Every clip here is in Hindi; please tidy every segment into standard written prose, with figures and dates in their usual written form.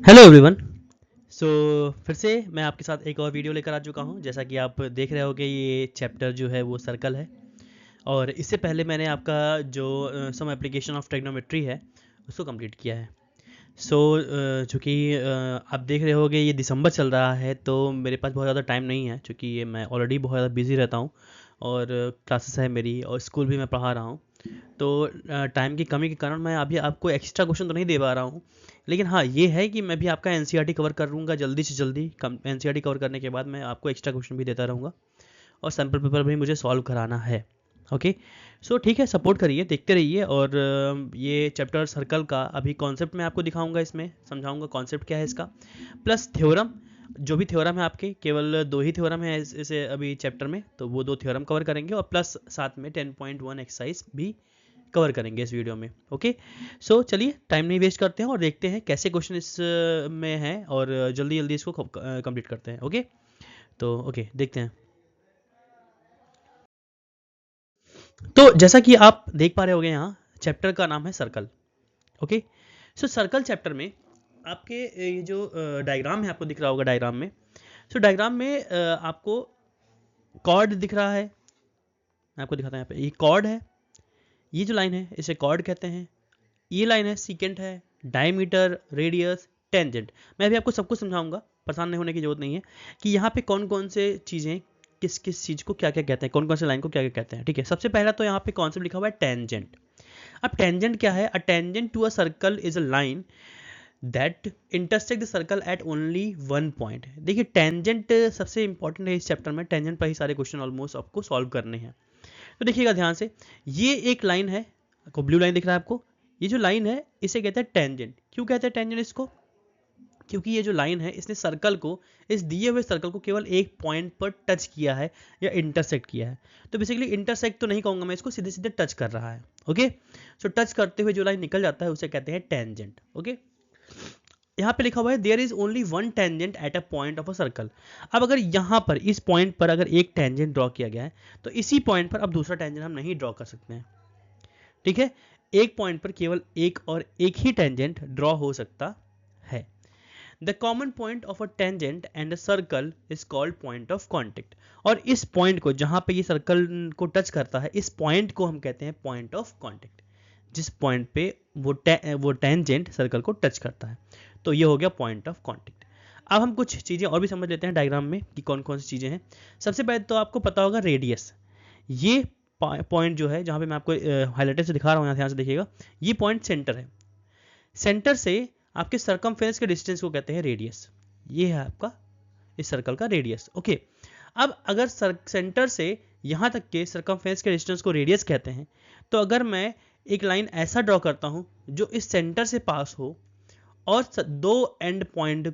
Hello everyone. सो फिर से मैं आपके साथ एक और वीडियो लेकर आ चुका हूँ। जैसा कि आप देख रहे होगे, ये चैप्टर जो है वो सर्कल है। और इससे पहले मैंने आपका जो सम एप्लीकेशन ऑफ ट्रिग्नोमेट्री है उसको कंप्लीट किया है। सो चूँकि आप देख रहे होगे ये दिसंबर चल रहा है, तो मेरे पास बहुत ज़्यादा टाइम नहीं है, चूँकि ये मैं ऑलरेडी बहुत ज़्यादा बिजी रहता हूँ और क्लासेस है मेरी और स्कूल भी मैं पढ़ा रहा हूँ। तो टाइम की कमी के कारण मैं अभी आपको एक्स्ट्रा क्वेश्चन तो नहीं दे पा रहा हूँ। लेकिन हाँ, ये है कि मैं भी आपका एनसीईआरटी कवर कर लूँगा जल्दी से जल्दी। कम एनसीईआरटी कवर करने के बाद मैं आपको एक्स्ट्रा क्वेश्चन भी देता रहूँगा और सैम्पल पेपर भी मुझे सॉल्व कराना है। ओके। सो ठीक है, सपोर्ट करिए, देखते रहिए। और ये चैप्टर सर्कल का अभी कॉन्सेप्ट मैं आपको दिखाऊंगा, इसमें समझाऊंगा कॉन्सेप्ट क्या है इसका, प्लस थ्योरम। जो भी थ्योरम है, आपके केवल दो ही थ्योरम है इसे अभी चैप्टर में, तो वो दो थ्योरम कवर करेंगे और प्लस साथ में 10.1 एक्सरसाइज भी कवर करेंगे इस वीडियो में। ओके। सो चलिए टाइम नहीं वेस्ट करते हैं और देखते हैं कैसे क्वेश्चन इस में है और जल्दी जल्दी इसको कंप्लीट करते हैं। ओके। तो ओके, देखते हैं। तो जैसा कि आप देख पा रहे होंगे, यहाँ चैप्टर का नाम है सर्कल। ओके। सो सर्कल चैप्टर में आपके ये जो डायग्राम है, आपको दिख रहा होगा डायग्राम में। सो डायग्राम में आपको कॉर्ड दिख रहा है। मैं आपको दिखाता हूँ, यहाँ पे ये कॉर्ड है। ये जो लाइन है इसे कॉर्ड कहते हैं। ये लाइन है सीकेंट है, डायमीटर, रेडियस, टेंजेंट। मैं भी आपको सब कुछ समझाऊंगा, परेशान नहीं होने की जरूरत नहीं है कि यहाँ पे कौन कौन से चीज़ें किस किस चीज़ को क्या क्या कहते हैं, कौन कौन से लाइन को क्या क्या कहते हैं। ठीक है, सबसे पहला तो यहाँ पे कॉन्सेप्ट लिखा हुआ है टेंजेंट। अब टेंजेंट क्या है? A tangent to a circle is a line that intersect the circle at only one point. देखिए, टेंजेंट सबसे इंपॉर्टेंट है इस चैप्टर में। टेंजेंट पर ही सारे क्वेश्चन ऑलमोस्ट आपको सॉल्व करने हैं। तो देखिएगा ध्यान से, ये एक लाइन है, आपको ब्लू लाइन दिख रहा है आपको। ये जो लाइन है इसे कहते हैं टेंजेंट। क्यों कहते हैं टेंजेंट इसको? क्योंकि ये जो लाइन है इसने सर्कल को, इस दिए हुए सर्कल को केवल एक पॉइंट पर टच किया है या इंटरसेक्ट किया है। तो बेसिकली इंटरसेक्ट तो नहीं कहूंगा मैं इसको, सीधे सीधे टच कर रहा है। ओके। सो टच करते हुए जो लाइन निकल जाता है उसे कहते हैं टेंजेंट। ओके। यहाँ पे लिखा हुआ है there is only one tangent at a point of a circle. अब अगर यहाँ पर इस पॉइंट पर अगर एक टेंजेंट ड्रॉ किया गया है, तो इसी पॉइंट पर अब दूसरा टेंजेंट हम नहीं ड्रॉ कर सकते हैं। ठीक है, एक पॉइंट पर केवल एक और एक ही टेंजेंट ड्रॉ हो सकता है। The common point of a tangent and a circle is called point of contact. और इस पॉइंट को, जहां पे ये सर्कल को टच करता है, इस पॉइंट को हम कहते हैं पॉइंट ऑफ कॉन्टेक्ट। जिस पॉइंट पे वो टेंजेंट सर्कल को टच करता है, तो ये हो गया पॉइंट ऑफ कॉन्टेक्ट। अब हम कुछ चीज़ें और भी समझ लेते हैं डायग्राम में कि कौन कौन सी चीज़ें हैं। सबसे पहले तो आपको पता होगा रेडियस। ये पॉइंट जो है, जहाँ पे मैं आपको हाईलाइटर से दिखा रहा हूँ, यहाँ ध्यान से देखिएगा, ये पॉइंट सेंटर है। सेंटर से आपके सरकमफेरेंस के डिस्टेंस को कहते हैं रेडियस। ये है आपका इस सर्कल का रेडियस। ओके। अब अगर सेंटर से यहाँ तक के सरकमफेरेंस के डिस्टेंस को रेडियस कहते हैं, तो अगर मैं एक लाइन ऐसा ड्रॉ करता हूँ जो इस सेंटर से पास हो और दो एंड पॉइंट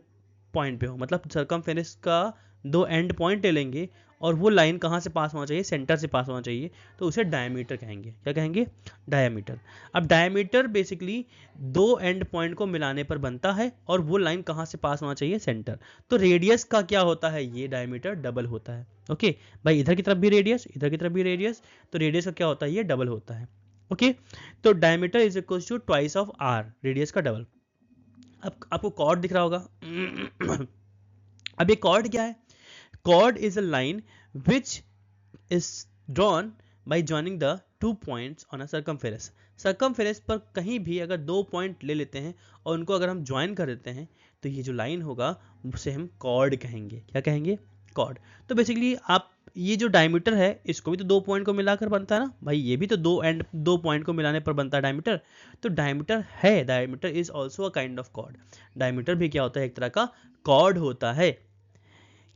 पे हो, मतलब सरकमफेरेंस का दो एंड पॉइंट ले लेंगे और वो लाइन कहाँ से पास होना चाहिए? सेंटर से पास होना चाहिए, तो उसे डायमीटर कहेंगे। क्या कहेंगे? डायमीटर। अब डायमीटर बेसिकली दो एंड पॉइंट को मिलाने पर बनता है और वो लाइन कहाँ से पास होना चाहिए? सेंटर। तो रेडियस का क्या होता है? ये डायमीटर डबल होता है। ओके भाई, इधर की तरफ भी रेडियस, इधर की तरफ भी रेडियस, तो रेडियस का क्या होता है? ये डबल होता है। ओके। तो diameter is equal to twice of R, radius का डबल। अब आपको कॉर्ड दिख रहा होगा। अब ये कॉर्ड क्या है? Chord is a line which is drawn by joining the two points on a circumference. Circumference पर कहीं भी अगर दो पॉइंट ले लेते हैं और उनको अगर हम ज्वाइन कर देते हैं, तो ये जो लाइन होगा उसे हम कॉर्ड कहेंगे। क्या कहेंगे? कॉर्ड। तो बेसिकली आप ये जो डायमीटर है, इसको भी तो दो पॉइंट को मिलाकर बनता है ना भाई, ये भी तो दो पॉइंट को मिलाने पर बनता है डायमीटर। तो डायमीटर है, diameter is also a kind of chord. Diameter भी क्या होता है? एक तरह का कॉर्ड होता है,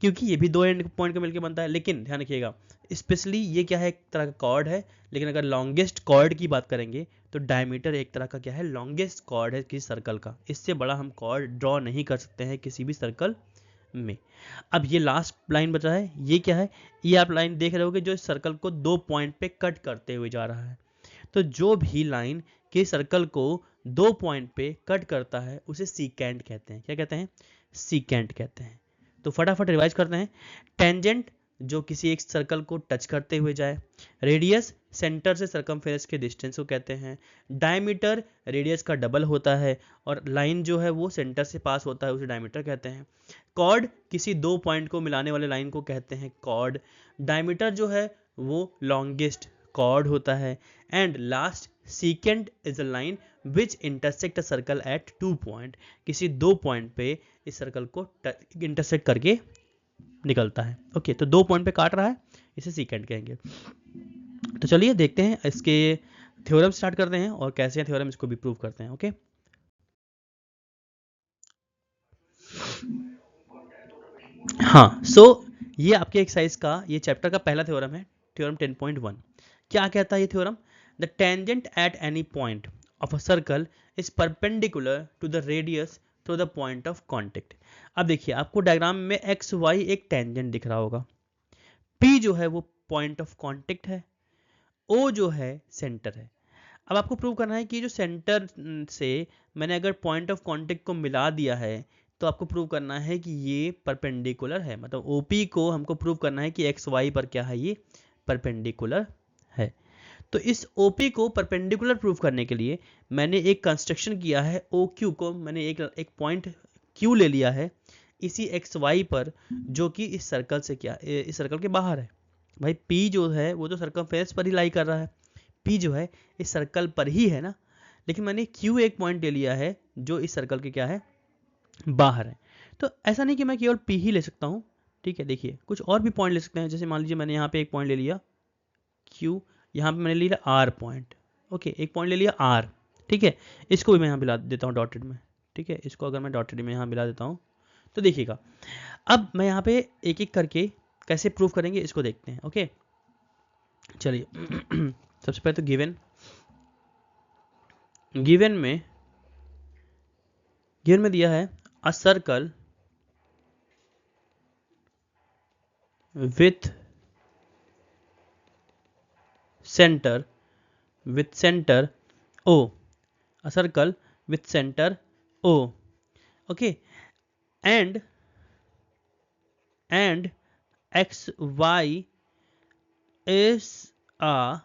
क्योंकि ये भी दो एंड पॉइंट को मिलकर बनता है। लेकिन ध्यान रखिएगा, स्पेशली ये क्या है? एक तरह का कॉर्ड है। लेकिन अगर लॉन्गेस्ट कॉर्ड की बात करेंगे, तो डायमीटर एक तरह का क्या है? लॉन्गेस्ट कॉर्ड है किसी सर्कल का। इससे बड़ा हम कॉर्ड ड्रॉ नहीं कर सकते हैं किसी भी सर्कल में। अब ये लास्ट लाइन बचा है, ये क्या है? ये आप लाइन देख रहे होगे जो इस सर्कल को दो पॉइंट पे कट करते हुए जा रहा है। तो जो भी लाइन के सर्कल को दो पॉइंट पे कट करता है उसे सीकेंट कहते हैं। क्या कहते हैं? सीकेंट कहते हैं। तो फटाफट रिवाइज करते हैं। टेंजेंट जो किसी एक सर्कल को टच करते हुए जाए। रेडियस सेंटर से सरकमफेरेंस के डिस्टेंस को कहते हैं। डायमीटर रेडियस का डबल होता है, और लाइन जो है वो सेंटर से पास होता है, उसे डायमीटर कहते हैं। कॉर्ड किसी दो पॉइंट को मिलाने वाले लाइन को कहते हैं कॉर्ड। डायमीटर जो है वो लॉन्गेस्ट कॉर्ड होता है। And last, secant is a line which intersect a circle eight 2 point. किसी दो पॉइंट पे इस सर्कल को इंटरसेक्ट करके निकलता है। ओके, तो 2 पॉइंट पे काट रहा है, इसे सीकेंट कहेंगे। तो चलिए देखते हैं इसके थ्योरम स्टार्ट करते हैं और कैसे थ्योरम इसको भी प्रूव करते हैं। ओके, हाँ, सो ये आपके एक्सरसाइज का, ये चैप्टर का पहला थ्योरम है, थ्योरम 10.1। क्या कहता है ये theorem? The tangent at any point of a circle is perpendicular to the radius through the point of contact. अब देखिए, आपको डायग्राम में एक्स वाई एक टेंजेंट दिख रहा होगा, पी जो है वो पॉइंट ऑफ कॉन्टेक्ट है, ओ जो है सेंटर है। अब आपको प्रूव करना है कि जो सेंटर से मैंने अगर पॉइंट ऑफ कांटेक्ट को मिला दिया है, तो आपको प्रूव करना है कि ये परपेंडिकुलर है। मतलब ओपी को हमको प्रूव करना है कि एक्स वाई पर क्या है, ये परपेंडिकुलर है। तो इस ओपी को परपेंडिकुलर प्रूव करने के लिए मैंने एक कंस्ट्रक्शन किया है, ओ क्यू को मैंने एक पॉइंट क्यू ले लिया है इसी एक्स वाई पर, जो कि इस सर्कल से क्या, इस सर्कल के बाहर है। भाई पी जो है वो तो सर्कमफेरेंस पर ही लाई कर रहा है, पी जो है इस सर्कल पर ही है ना, लेकिन मैंने क्यू एक पॉइंट ले लिया है जो इस सर्कल के क्या है, बाहर है। तो ऐसा नहीं कि मैं केवल पी ही ले सकता हूँ, ठीक है। देखिए, कुछ और भी पॉइंट ले सकते हैं, जैसे मान लीजिए मैंने यहाँ पे एक पॉइंट ले लिया क्यू, यहाँ पे मैंने ले लिया आर पॉइंट। ओके, एक पॉइंट ले लिया आर, ठीक है। इसको भी मैं यहाँ मिला देता हूँ डॉटेड में, ठीक है। इसको अगर मैं डॉटेड में यहाँ मिला देता हूँ, तो देखिएगा, अब मैं यहाँ पे एक एक करके कैसे प्रूव करेंगे इसको देखते हैं। ओके, चलिए सबसे पहले तो गिवन में दिया है a circle with centre O, a circle with center O, okay, and xy is a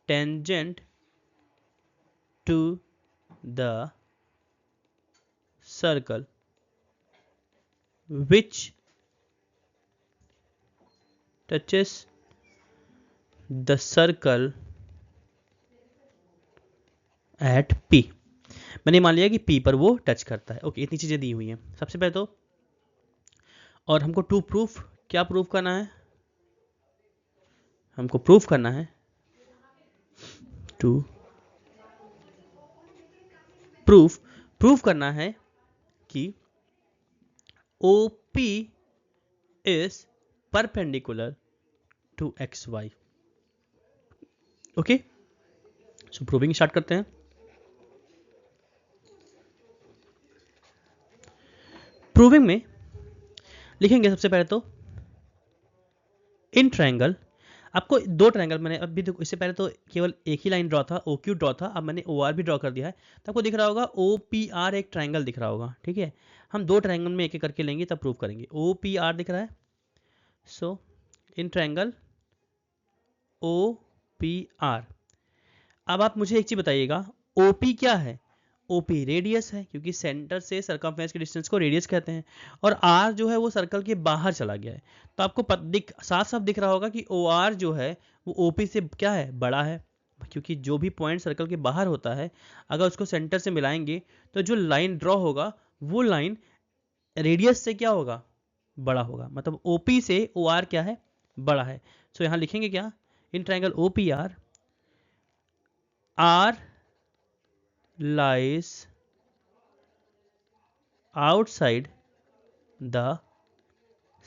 tangent to the circle which touches the circle at P। मैंने मान लिया कि P पर वो टच करता है। ओके, इतनी चीजें दी हुई हैं सबसे पहले तो, और हमको टू प्रूफ, क्या प्रूफ करना है, हमको प्रूफ करना है टू प्रूफ करना है कि OP is perpendicular to XY। Okay, so proving start करते हैं। प्रूविंग में लिखेंगे सबसे पहले तो इन ट्रायंगल, आपको दो ट्रायंगल, मैंने अभी देखो इससे पहले तो केवल एक ही लाइन ड्रॉ था, ओ क्यू ड्रॉ था, अब मैंने ओ आर भी ड्रॉ कर दिया है, तो आपको दिख रहा होगा ओ पी आर एक ट्रायंगल दिख रहा होगा, ठीक है। हम दो ट्रायंगल में एक एक करके लेंगे तब प्रूव करेंगे। ओ पी आर दिख रहा है, so in triangle O P R. अब आप मुझे एक चीज बताइएगा, ओपी क्या है? ओपी रेडियस है, क्योंकि सेंटर से सरकमफेरेंस के डिस्टेंस को रेडियस कहते हैं, और आर जो है वो सर्कल के बाहर चला गया है। तो आपको साफ साफ दिख रहा होगा कि ओ आर जो है वो ओपी से क्या है, बड़ा है, क्योंकि जो भी पॉइंट सर्कल के बाहर होता है अगर उसको सेंटर से मिलाएंगे तो जो लाइन ड्रॉ होगा वो लाइन रेडियस से क्या होगा, बड़ा होगा। मतलब ओपी से ओ आर क्या है, बड़ा है। सो यहाँ लिखेंगे क्या, in triangle O P R, R lies outside the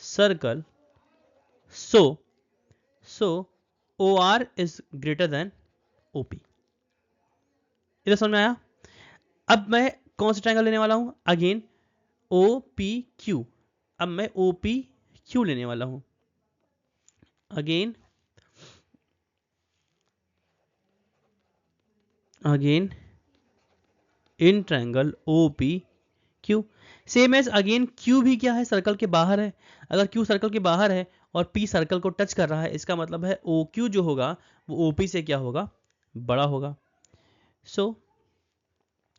circle, so OR is greater than OP। इधर समझ में आया? अब मैं कौन सा ट्रायंगल लेने वाला हूं, अगेन OPQ। अब मैं OPQ लेने वाला हूं, again in triangle OPQ। Q. Same as again Q भी क्या है, सर्कल के बाहर है। अगर क्यू सर्कल के बाहर है और पी सर्कल को टच कर रहा है, इसका मतलब है ओ क्यू जो होगा वो ओपी से क्या होगा, बड़ा होगा। So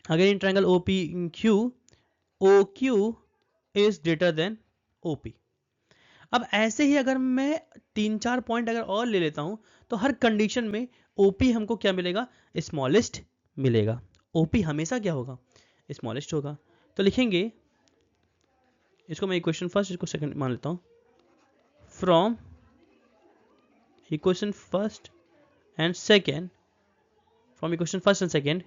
again in triangle OP Q, O Q is greater than OP. अब ऐसे ही अगर मैं 3-4 पॉइंट अगर और ले लेता हूं तो हर कंडीशन में ओपी हमको क्या मिलेगा, स्मॉलेस्ट मिलेगा। ओपी हमेशा क्या होगा, स्मॉलेस्ट होगा। तो लिखेंगे इसको, मैं इक्वेशन फर्स्ट इसको सेकंड मान लेता हूं। From equation first and second, from equation first and second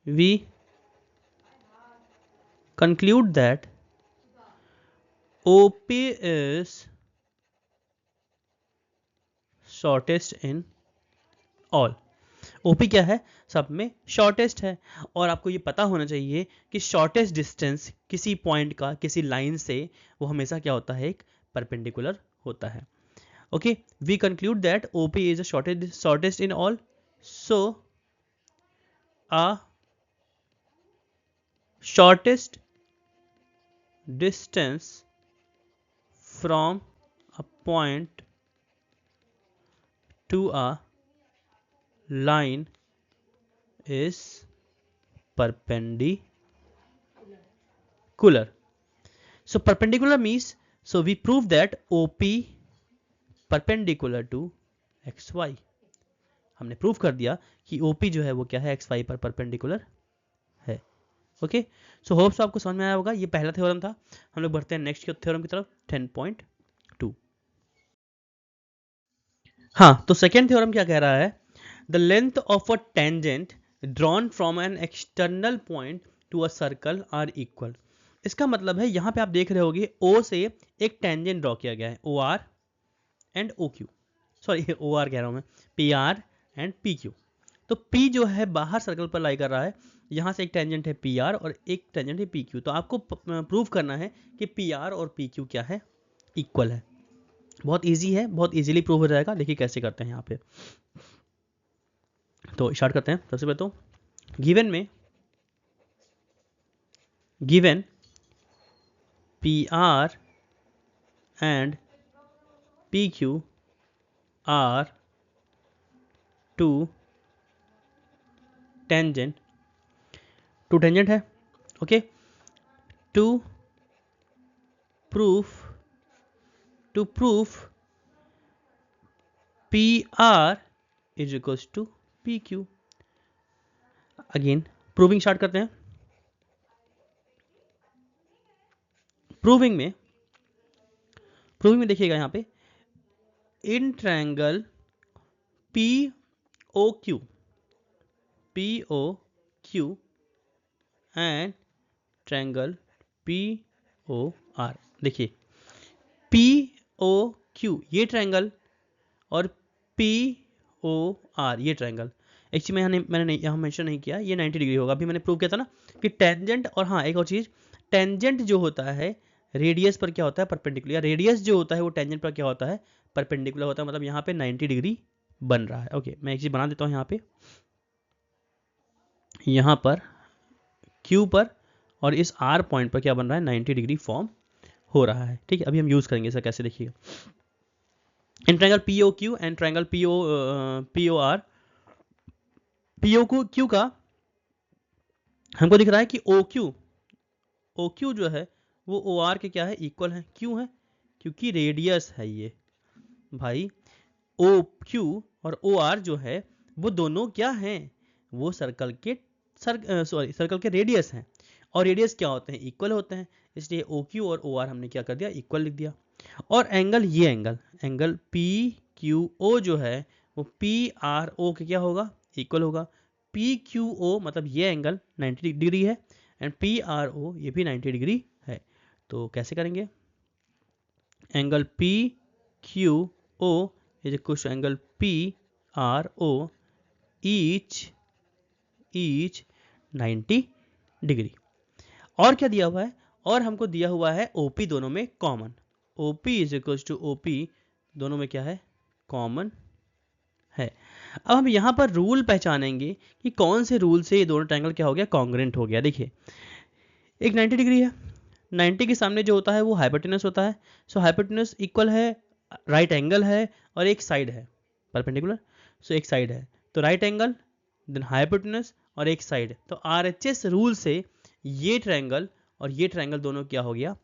we conclude that OP is shortest in all। OP क्या है, सब में शॉर्टेस्ट है। और आपको ये पता होना चाहिए कि शॉर्टेस्ट डिस्टेंस किसी पॉइंट का किसी लाइन से वो हमेशा क्या होता है, एक परपेंडिकुलर होता है। Okay, we conclude that OP is the shortest in all, so a shortest distance from a point to a line is perpendicular. So perpendicular means, so we prove that OP perpendicular to XY। हमने प्रूव कर दिया कि OP जो है वो क्या है, XY पर परपेंडिकुलर है। ओके, सो होप्स आपको समझ में आया होगा। ये पहला थ्योरम था। हम लोग बढ़ते हैं नेक्स्ट थ्योरम की तरफ, 10.2। हाँ, तो सेकेंड थ्योरम क्या कह रहा है, the length of a tangent drawn from an external point to a circle are equal. इसका मतलब है यहाँ पे आप देख रहे होगे O से एक टेंजेंट ड्रॉ किया गया है, OR and OQ, sorry OR कह रहा हूँ मैं, PR एंड PQ। तो P जो है बाहर सर्कल पर लाई कर रहा है, यहाँ से एक टेंजेंट है PR और एक टेंजेंट है PQ। तो आपको प्रूव करना है कि PR और PQ क्या है, इक्वल है। बहुत इजी है, बहुत इजीली प्रूव हो जाएगा। देखिए कैसे करते हैं यहाँ पे। तो स्टार्ट करते हैं। सबसे पहले तो given PR and PQ are to tangent है। Okay, to proof PR is equals to PQ। Again proving start करते हैं। प्रूविंग में देखिएगा यहाँ पे, in triangle POQ and triangle POR। देखिए POQ ये ट्रायंगल और POR ये ट्रायंगल। एक्चुअली मैंने यहाँ मेंशन नहीं किया, ये 90 डिग्री होगा। अभी मैंने प्रूव किया था ना कि टेंजेंट, और हाँ एक और चीज, टेंजेंट जो होता है रेडियस पर क्या होता है, परपेंडिकुलर। रेडियस जो होता है वो टेंजेंट पर क्या होता है, परपेंडिकुलर होता है। मतलब यहाँ पे 90 डिग्री बन रहा है। ओके, मैं एक चीज बना देता हूँ यहाँ पर Q पर और इस R पॉइंट पर क्या बन रहा है, 90 डिग्री फॉर्म हो रहा है। ठीक है, अभी हम यूज करेंगे इसे कैसे, देखिएगा। इन triangle POQ and triangle POR, POQ का हमको दिख रहा है कि OQ जो है वो OR के क्या है, इक्वल है। क्यों है, क्योंकि रेडियस है ये भाई। OQ और OR जो है वो दोनों क्या हैं, वो सर्कल के रेडियस हैं। और रेडियस क्या होते हैं, इक्वल होते हैं। इसलिए OQ और OR हमने क्या कर दिया, इक्वल लिख दिया। और एंगल, ये एंगल PQO जो है वो PRO के क्या होगा, इक्वल होगा। PQO मतलब ये एंगल 90 डिग्री है एंड PRO ये भी 90 डिग्री है। तो कैसे करेंगे, angle PQO is equal to angle PRO each 90 degree. और क्या दिया हुआ है, और हमको दिया हुआ है OP दोनों में common. OP is equal to OP दोनों में क्या है, कॉमन है। अब हम यहाँ पर रूल पहचानेंगे कि कौन से रूल से ये दोनों ट्रायंगल क्या हो गया, कॉन्ग्रेंट हो गया। देखिए एक 90 डिग्री है, 90 के सामने जो होता है वो हाइपोटेनस होता है। सो हाइपोटेनस इक्वल है, राइट एंगल है और एक साइड है परपेंडिकुलर। सो एक साइड है तो राइट एंगल देन हाइपोटेनस और एक साइड, तो आरएचएस रूल से ये ट्रायंगल और ये ट्रायंगल दोनों क्या हो गया,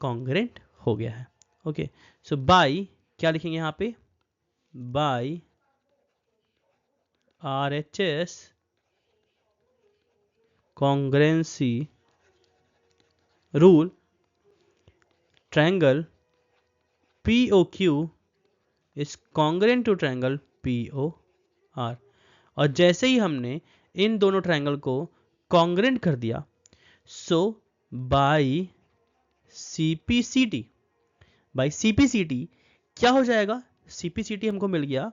कॉन्ग्रेंट हो गया है। ओके सो बाय क्या लिखेंगे यहाँ पे, by RHS congruency rule triangle POQ is congruent to triangle POR। और जैसे ही हमने इन दोनों ट्रायंगल को कॉन्ग्रेंट कर दिया, so by CPCT, by CPCT क्या हो जाएगा, CPCT हमको मिल गया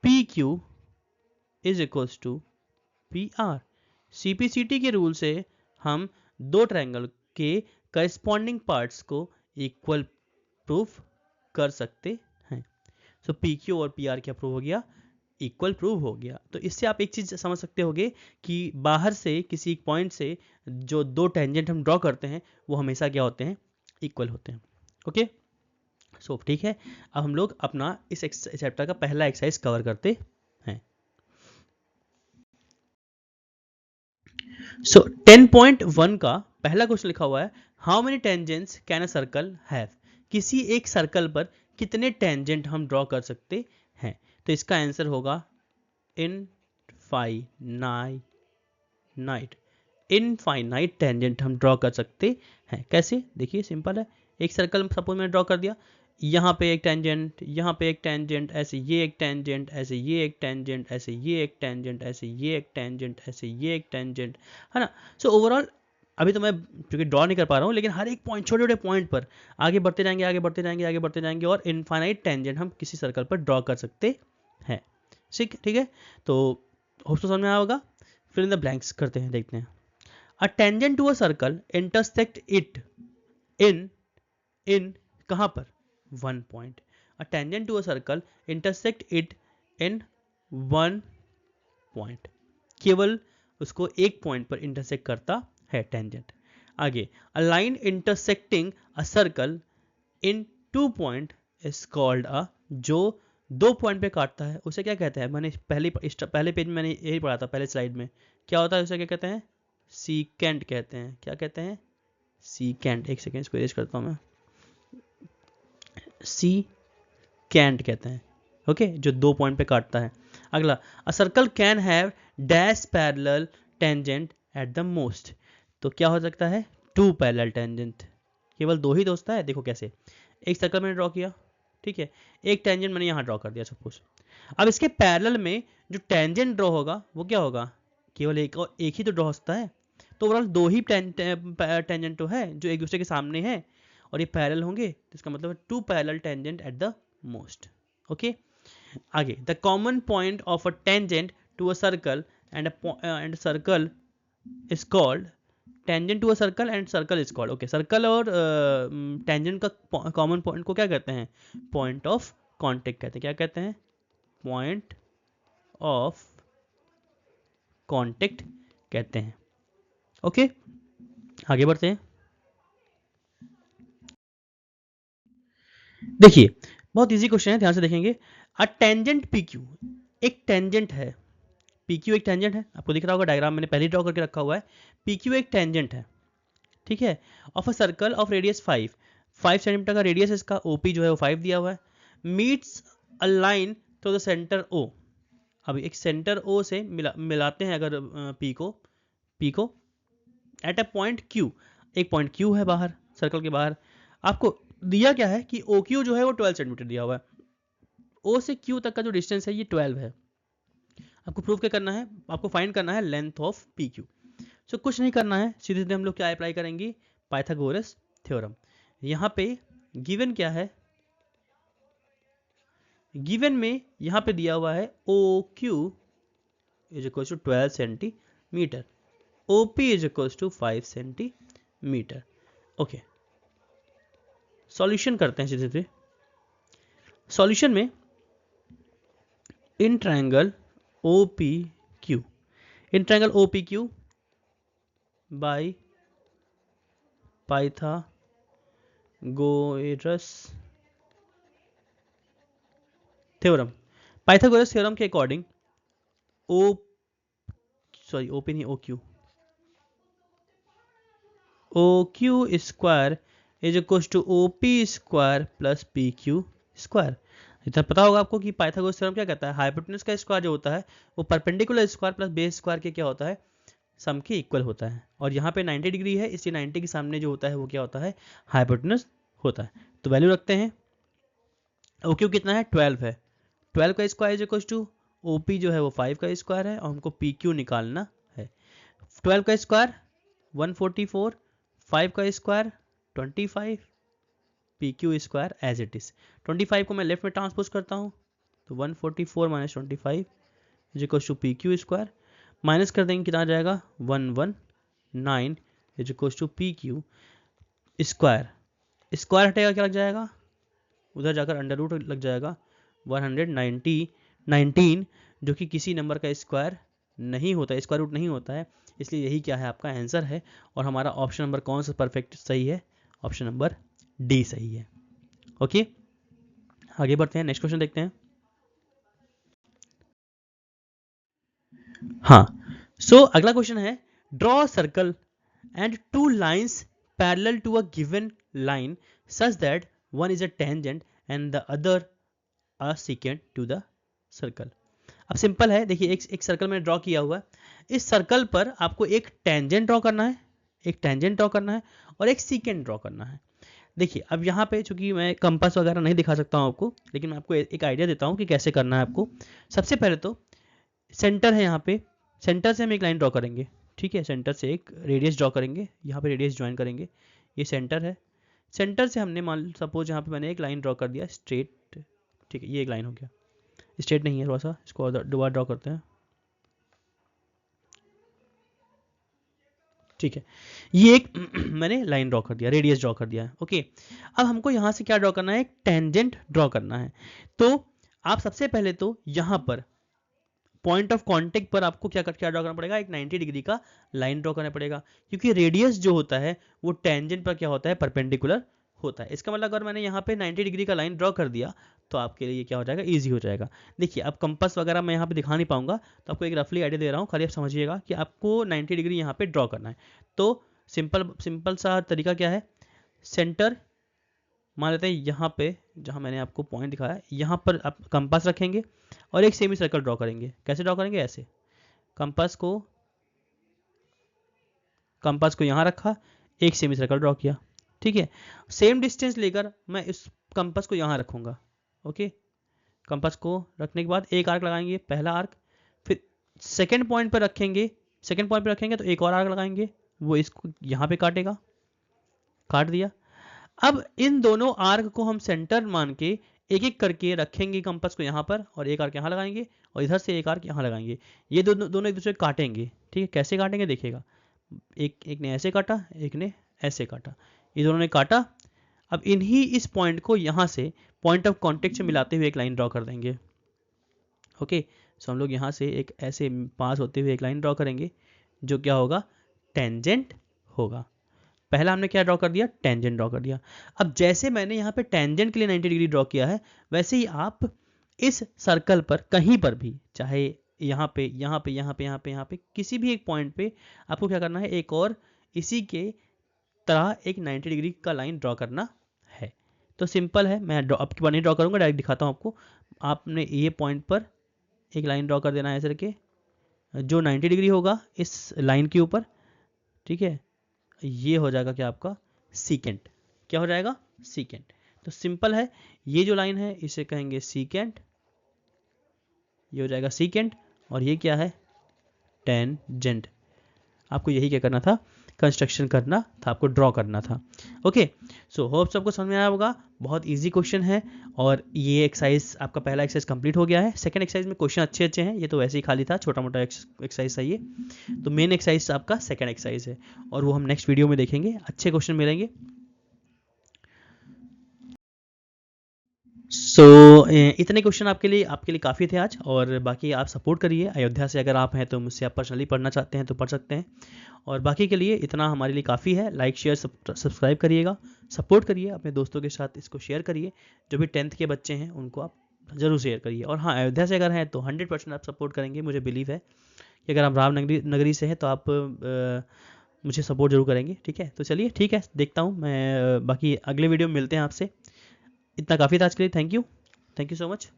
PQ is equals to PR। CPCT के रूल से हम दो ट्रायंगल के करस्पॉन्डिंग पार्ट्स को इक्वल प्रूफ कर सकते हैं। सो PQ और PR क्या प्रूव हो गया, इक्वल प्रूव हो गया। तो इससे आप एक चीज समझ सकते होगे कि बाहर से किसी एक पॉइंट से जो दो टेंजेंट हम ड्रॉ करते हैं वो हमेशा क्या होते हैं, इक्वल होते हैं। ओके सो ठीक है, अब हम लोग अपना इस चैप्टर का पहला एक्सरसाइज कवर करते हैं। सो 10.1 का पहला क्वेश्चन लिखा हुआ है, how many tangents can a circle have. किसी एक सर्कल पर कितने टेंजेंट हम ड्रॉ कर सकते हैं। तो इसका आंसर होगा इनफाइनाइट टेंजेंट हम ड्रॉ कर सकते हैं। कैसे, देखिए सिंपल है, एक सर्कल सपोज मैंने ड्रॉ कर दिया, यहाँ पे एक टेंजेंट, यहाँ पे एक टेंजेंट, ऐसे ये एक टेंजेंट, ऐसे ये एक टेंजेंट, ऐसे ये एक टेंजेंट, ऐसे ये एक टेंजेंट, ऐसे ये एक टेंजेंट, है ना। सो ओवरऑल अभी तो मैं क्योंकि ड्रॉ नहीं कर पा रहा हूँ, लेकिन हर एक पॉइंट, छोटे छोटे पॉइंट पर आगे बढ़ते जाएंगे, आगे बढ़ते जाएंगे, आगे बढ़ते जाएंगे और इनफाइनाइट टेंजेंट हम किसी सर्कल पर ड्रॉ कर सकते हैं। ठीक है, तो होप तो समझ में आया होगा। फिर इन द ब्लैंक्स करते हैं, देखते हैं। A tangent to a circle intersect it in कहां पर, one point. A tangent to a circle intersect it in one point, केवल उसको एक पॉइंट पर इंटरसेक्ट करता है टेंजेंट। आगे, a line intersecting a circle in two point is called a, जो दो पॉइंट पे काटता है उसे क्या कहते हैं, मैंने पहले पेज में मैंने यही पढ़ा था, पहले स्लाइड में क्या होता है, उसे क्या कहते हैं, सीकेंट कहते हैं। क्या कहते हैं, सीकेंट। एक सेकेंड इसको इरेज करता हूं मैं, सीकेंट कहते हैं। ओके जो दो पॉइंट पे काटता है। अगला, a circle can have dash parallel tangent at the most. तो क्या हो सकता है, टू पैरेलल टेंजेंट, केवल दो ही दोस्त है। देखो कैसे, एक सर्कल मैंने ड्रॉ किया, ठीक है, एक टेंजेंट मैंने यहाँ ड्रॉ कर दिया सपोज। अब इसके पैरेलल में जो टेंजेंट ड्रॉ होगा वो क्या होगा, केवल एक, और एक ही तो ड्रॉ होता है। तो ओवरऑल दो ही टेंजेंट तो है जो एक दूसरे के सामने है और ये पैरेलल होंगे, तो इसका मतलब है two parallel tangent at the most. Okay आगे, the common point of a tangent to a circle and circle is called, tangent to a circle and circle is called, okay circle और टेंजेंट का कॉमन पॉइंट को क्या कहते हैं, पॉइंट ऑफ कांटेक्ट कहते हैं। क्या कहते हैं, पॉइंट ऑफ कांटेक्ट कहते हैं। ओके आगे बढ़ते हैं। देखिए बहुत इजी क्वेश्चन है, ध्यान से देखेंगे। अ टेंजेंट PQ, एक टेंजेंट है, PQ एक टेंजेंट है, आपको दिख रहा होगा डायग्राम मैंने पहले ड्रॉ करके रखा हुआ है। PQ एक टेंजेंट है, ठीक है, of a circle of radius 5 centimetre का रेडियस है इसका, OP जो है वो 5 दिया हुआ है, meets a line through the centre O। अब एक सेंटर O से मिलाते हैं अगर P को एट अ पॉइंट Q, एक पॉइंट Q है बाहर, सर्कल के बाहर। आपको दिया क्या है कि OQ जो है वो 12 सेंटीमीटर दिया हुआ है, O से Q तक का जो डिस्टेंस है ये 12 है। आपको प्रूव क्या करना है, आपको फाइंड करना है लेंथ ऑफ PQ। सो कुछ नहीं करना है, सीधे सीधे हम लोग क्या अप्लाई करेंगे, पाइथागोरस थ्योरम। यहाँ पे गिवन क्या है, गिवन में यहाँ पे दिया हुआ है OQ is equal to 12 centimetre, OP is equal to 5 centimetre. Okay solution करते हैं सीधे सीधे। सॉल्यूशन में in triangle OPQ, in triangle OPQ by Pythagoras theorem. Pythagoras theorem के अकॉर्डिंग OP नहीं, OQ square is equal to OP square plus PQ square. इतना पता होगा आपको कि पाइथागोरस थ्योरम क्या कहता है, हाइपोटेनस का स्क्वायर जो होता है वो perpendicular square plus base square के क्या होता है, सम के इक्वल होता है। और यहाँ पे 90 डिग्री है, इसलिए 90 के सामने जो होता है वो क्या होता है, हाइपोटेनस होता है। तो वैल्यू रखते हैं, OQ कितना है, 12 है, 12 का square is equal to OP जो है वो 5 का स्क्वायर है, और हमको PQ निकालना है। 12 का स्क्वायर 144, 5 का square 25, PQ square as it is. 25 को मैं लेफ्ट में ट्रांसपोज करता हूँ, तो 144 minus 25 is equal to PQ square, minus कर देंगे कितना आ जाएगा 119 is equal to PQ square. Square हटेगा क्या लग जाएगा, उधर जाकर अंडर रूट लग जाएगा 119, जो कि किसी नंबर का स्क्वायर नहीं होता है, स्क्वायर रूट नहीं होता है, इसलिए यही क्या है आपका आंसर है। और हमारा ऑप्शन नंबर कौन सा परफेक्ट सही है, ऑप्शन नंबर डी सही है। ओके, आगे बढ़ते हैं, नेक्स्ट क्वेश्चन देखते हैं। हाँ, सो अगला क्वेश्चन है, draw circle and two lines parallel to a given line such that one is a tangent and the other a secant to the circle. अब सिंपल है, देखिए एक सर्कल मैंने ड्रॉ किया हुआ है, इस सर्कल पर आपको एक टेंजेंट ड्रॉ करना है, एक टेंजेंट ड्रॉ करना है और एक सीकेंट ड्रॉ करना है। देखिए अब यहाँ पे चूंकि मैं कंपास वगैरह नहीं दिखा सकता हूँ आपको, लेकिन मैं आपको एक आइडिया देता हूँ कि कैसे करना है आपको। सबसे पहले तो सेंटर है यहाँ पे, सेंटर से हम एक लाइन ड्रॉ करेंगे, ठीक है, सेंटर से एक रेडियस ड्रॉ करेंगे, यहाँ पे रेडियस ज्वाइन करेंगे, ये सेंटर है, सेंटर से हमने मान सपोज यहाँ पे मैंने एक लाइन ड्रॉ कर दिया स्ट्रेट, ठीक है, ये एक लाइन हो गया, स्ट्रेट नहीं है थोड़ा सा, इसको दोबारा ड्रॉ करते हैं, ठीक है, ये एक मैंने लाइन ड्रॉ कर दिया, रेडियस ड्रॉ कर दिया है। ओके, अब हमको यहाँ से क्या ड्रॉ करना है, एक टेंजेंट ड्रॉ करना है। तो आप सबसे पहले तो यहाँ पर पॉइंट ऑफ कांटेक्ट पर आपको क्या ड्रॉ करना पड़ेगा, एक 90 डिग्री का लाइन ड्रॉ करना पड़ेगा, क्योंकि रेडियस जो होता है वो टेंजेंट पर क्या होता है, परपेंडिकुलर होता है। इसका मतलब अगर मैंने यहाँ पे 90 डिग्री का लाइन ड्रॉ कर दिया तो आपके लिए क्या हो जाएगा, इजी हो जाएगा। देखिए अब कंपास वगैरह मैं यहाँ पे दिखा नहीं पाऊंगा, तो आपको एक रफली आइडिया दे रहा हूँ, खाली आप समझिएगा कि आपको 90 डिग्री यहाँ पे ड्रॉ करना है। तो सिंपल सा तरीका क्या है, सेंटर मान लेते हैं यहाँ पे, जहाँ मैंने आपको पॉइंट दिखाया यहाँ पर आप कंपास रखेंगे और एक सेमी सर्कल ड्रॉ करेंगे। कैसे ड्रॉ करेंगे, ऐसे कंपास को यहाँ रखा, एक सेमी सर्कल ड्रॉ किया, ठीक है, सेम डिस्टेंस लेकर मैं इस कंपास को यहाँ रखूंगा। ओके, कंपास को रखने के बाद एक आर्क लगाएंगे, पहला आर्क, फिर सेकेंड पॉइंट पर रखेंगे, सेकेंड पॉइंट पर रखेंगे तो एक और आर्क लगाएंगे, वो इसको यहाँ पे काटेगा, काट दिया। अब इन दोनों आर्क को हम सेंटर मान के एक एक करके रखेंगे कंपास को यहाँ पर, और एक आर्क यहाँ लगाएंगे और इधर से एक आर्क यहाँ लगाएंगे, ये दोनों एक दूसरे को काटेंगे, ठीक है, कैसे काटेंगे देखिएगा, एक ने ऐसे काटा, एक ने ऐसे काटा, ये दोनों ने काटा। अब इन्हीं इस पॉइंट को यहाँ से पॉइंट ऑफ कॉन्टेक्ट से मिलाते हुए एक लाइन ड्रॉ कर देंगे। ओके, सो हम लोग यहाँ से एक ऐसे पास होते हुए एक लाइन ड्रॉ करेंगे जो क्या होगा, टेंजेंट होगा। पहला हमने क्या ड्रॉ कर दिया, टेंजेंट ड्रॉ कर दिया। अब जैसे मैंने यहाँ पे टेंजेंट के लिए 90 डिग्री ड्रॉ किया है, वैसे ही आप इस सर्कल पर कहीं पर भी, चाहे यहाँ पे यहाँ पे यहाँ पे यहाँ पे यहाँ पे किसी भी एक पॉइंट पे आपको क्या करना है, एक और इसी के तरह एक 90 डिग्री का लाइन ड्रॉ करना है। तो सिंपल है, मैं अब की बार नहीं ड्रॉ करूंगा, डायरेक्ट दिखाता हूँ आपको। आपने ये पॉइंट पर एक लाइन ड्रॉ कर देना है ऐसे करके, जो 90 डिग्री होगा इस लाइन के ऊपर, ठीक है, ये हो जाएगा क्या आपका सीकेंट, क्या हो जाएगा, सीकेंट। तो सिंपल है, ये जो लाइन है इसे कहेंगे सीकेंट, ये हो जाएगा सीकेंट, और ये क्या है, टेंजेंट। आपको यही क्या करना था, कंस्ट्रक्शन करना था, आपको ड्रॉ करना था। ओके, सो होप सबको समझ में आया होगा, बहुत इजी क्वेश्चन है। और ये एक्सरसाइज आपका पहला एक्सरसाइज कंप्लीट हो गया है। सेकंड एक्सरसाइज में क्वेश्चन अच्छे अच्छे हैं, ये तो वैसे ही खाली था, छोटा मोटा एक्सरसाइज था ये। तो मेन एक्सरसाइज आपका सेकंड एक्सरसाइज है, और वो हम नेक्स्ट वीडियो में देखेंगे, अच्छे क्वेश्चन मिलेंगे। सो इतने क्वेश्चन आपके लिए काफ़ी थे आज, और बाकी आप सपोर्ट करिए। अयोध्या से अगर आप हैं तो मुझसे आप पर्सनली पढ़ना चाहते हैं तो पढ़ सकते हैं, और बाकी के लिए इतना हमारे लिए काफ़ी है। लाइक शेयर सब्सक्राइब करिएगा, सपोर्ट करिए, अपने दोस्तों के साथ इसको शेयर करिए। जो भी 10th के बच्चे हैं उनको आप ज़रूर शेयर करिए। और हाँ, अयोध्या से अगर हैं तो 100% आप सपोर्ट करेंगे, मुझे बिलीव है कि अगर आप रामनगरी नगरी से हैं तो आप मुझे सपोर्ट जरूर करेंगे। ठीक है, तो चलिए ठीक है, देखता हूँ मैं बाकी अगले वीडियो में मिलते हैं आपसे। इतना काफ़ी था आज के लिए। Thank you so much.